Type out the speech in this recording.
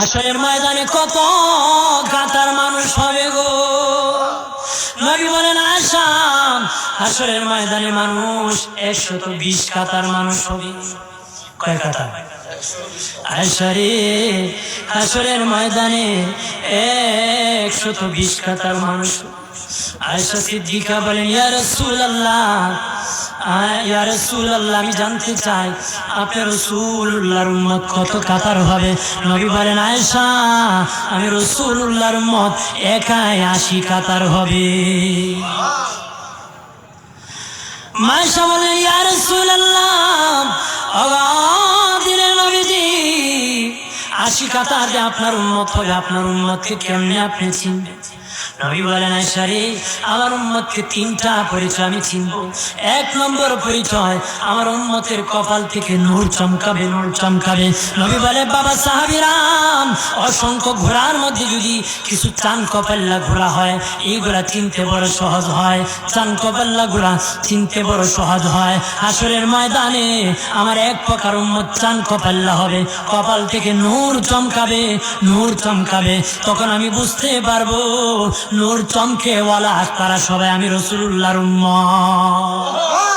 হাসরের ময়দানে কত কাতার মানুষ হবে গো। নবী বলেন আয়েশা, হাসরের ময়দানে মানুষ 120 কাতার মানুষ হবে। কয় কাতার? আয়েশা রে, হাসরের ময়দানে 120 কাতার মানুষ। আয়েশা সিদ্দিকা বলেন ইয়া রাসূলুল্লাহ, ইয়া রাসূলুল্লাহ, আমি জানতে চাই আপনার রাসূলুল্লাহর উম্মত কত কাতার হবে? নবী বলেন আয়েশা, আমি রাসূলুল্লাহর উম্মত একাই 80 কাতার হবে। আয়েশা বলেন ইয়া রাসূলুল্লাহ, দিনের নবীজি 80 কাতার যে আপনার উম্মত হবে, আপনার উম্মতকে কেমনে আপনি চিনবেন? নবী বলেন আয়েশা রে, আমার উম্মতকে 3টা পরিচয় আমি চিনব। 1 নম্বর পরিচয়, আমার উম্মতের কপাল থেকে নূর চমকাবে, নূর চমকাবে। নবী বলে বাবা সাহাবীরাম, অসংখ্য ঘোড়ার মধ্যে যদি কিছু চান কপাল্লা ঘোড়া হয়, এইগুলা চিনতে বড় সহজ হয়। চান কপাল্লা ঘোড়া চিনতে বড় সহজ হয়। হাসরের ময়দানে আমার এক প্রকার উম্মত চান কপাল্লা হবে, কপাল থেকে নূর চমকাবে, নূর চমকাবে। তখন আমি বুঝতে পারবো নূর চমকে ওয়ালা তারা সবাই আমি রাসূলুল্লাহর উম্মত।